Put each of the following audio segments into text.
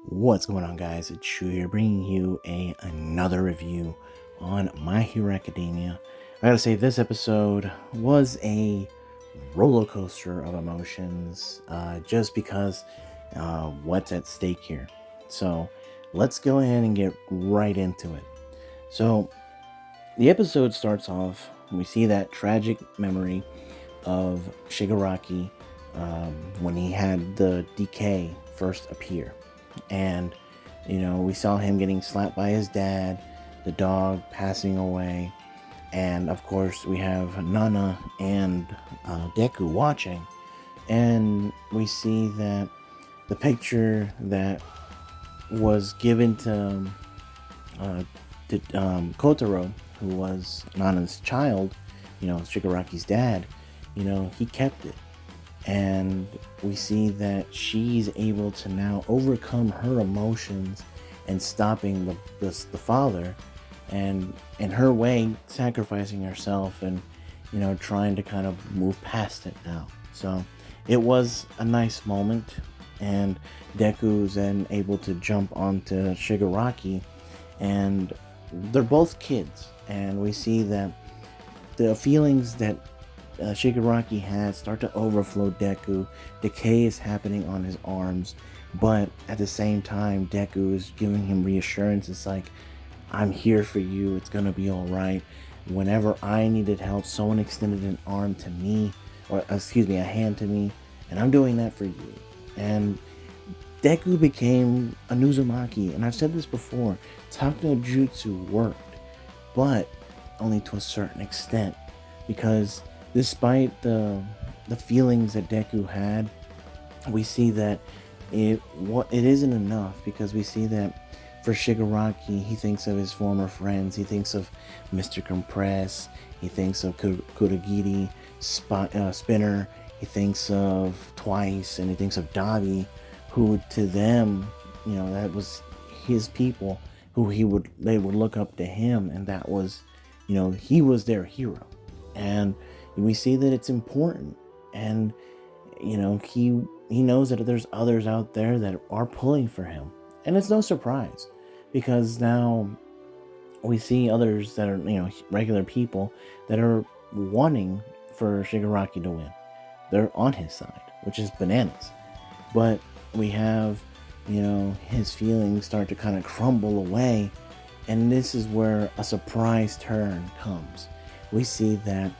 What's going on, guys? It's Shu here, bringing you another review on My Hero Academia. I gotta say, this episode was a roller coaster of emotions, just because what's at stake here. So let's go ahead and get right into it. So the episode starts off, we see that tragic memory of Shigaraki when he had the decay first appear. And we saw him getting slapped by his dad, the dog passing away, and of course we have Nana and Deku watching, and we see that the picture that was given to Kotaro, who was Nana's child, Shigaraki's dad, he kept it. And we see that she's able to now overcome her emotions and stopping the father, and in her way sacrificing herself and trying to kind of move past it now. So it was a nice moment, and Deku's then able to jump onto Shigaraki, and they're both kids, and we see that the feelings that Shigaraki has start to overflow Deku. Decay is happening on his arms, but at the same time, Deku is giving him reassurance. It's like, I'm here for you. It's gonna be all right. Whenever I needed help, someone extended an arm to me, or excuse me, a hand to me, and I'm doing that for you. And Deku became a Nuzumaki, and I've said this before, talking no Jutsu worked, but only to a certain extent, because despite the feelings that Deku had, we see that it isn't enough, because we see that for Shigaraki, he thinks of his former friends, he thinks of Mr. Compress, he thinks of Kurogiri, Spinner, he thinks of Twice, and he thinks of Dabi, who to them, that was his people, who they would look up to him, and that was, he was their hero. And we see that it's important, and he knows that there's others out there that are pulling for him, and it's no surprise, because now we see others that are regular people that are wanting for Shigaraki to win. They're on his side, which is bananas. But we have his feelings start to kind of crumble away, and this is where a surprise turn comes. We see that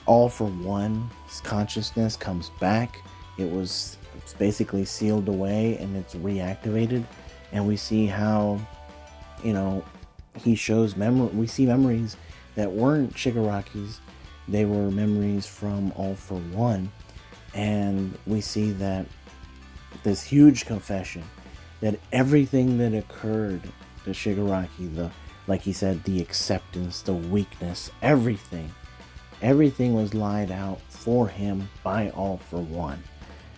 All for One's consciousness comes back. It's basically sealed away, and it's reactivated, and we see how he shows we see memories that weren't Shigaraki's. They were memories from All for One, and we see that this huge confession that everything that occurred to Shigaraki, like he said, the acceptance, the weakness, everything was lied out for him by All for One.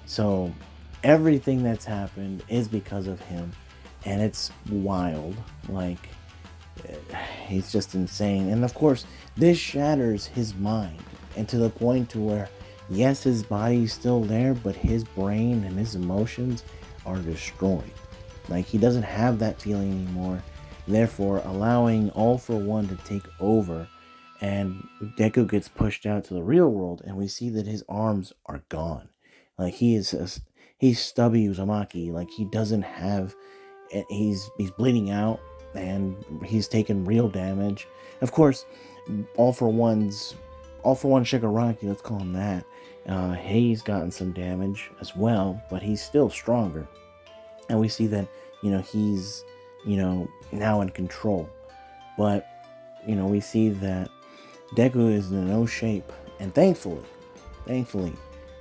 So everything that's happened is because of him, and it's wild. Like, he's just insane. And of course, this shatters his mind, and to the point to where, yes, his body's still there, but his brain and his emotions are destroyed. Like, he doesn't have that feeling anymore, therefore allowing All for One to take over, and Deku gets pushed out to the real world, and we see that his arms are gone. Like, he's stubby Uzumaki. Like, he doesn't have, he's bleeding out, and he's taken real damage. Of course, All for One Shigaraki, let's call him that, he's gotten some damage as well, but he's still stronger. And we see that he's now in control. But we see that Deku is in no shape, and thankfully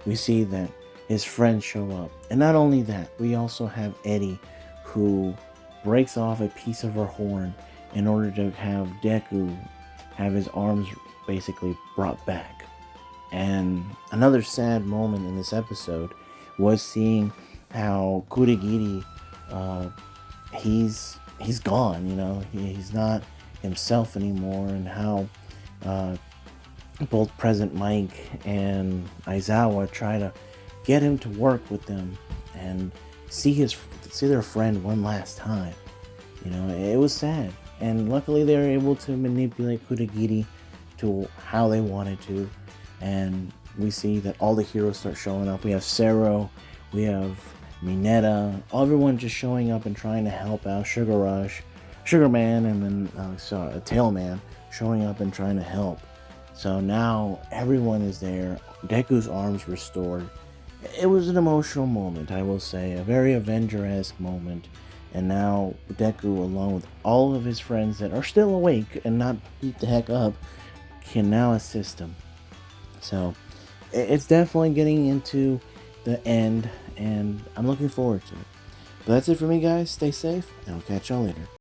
we see that his friends show up. And not only that, we also have Eddie, who breaks off a piece of her horn in order to have Deku have his arms basically brought back. And another sad moment in this episode was seeing how Kurogiri, he's gone, he's not himself anymore, and how both President Mike and Aizawa try to get him to work with them and see see their friend one last time. You know, it was sad. And luckily they were able to manipulate Kurogiri to how they wanted to. And we see that all the heroes start showing up. We have Sero, we have Mineta, everyone just showing up and trying to help out. Sugar Rush, Sugar Man, and then Tail Man showing up and trying to help. So now everyone is there. Deku's arms restored. It was an emotional moment, I will say, a very Avenger-esque moment. And now Deku, along with all of his friends that are still awake and not beat the heck up, can now assist him. So it's definitely getting into the end, and I'm looking forward to it. But that's it for me, guys. Stay safe, and I'll catch y'all later.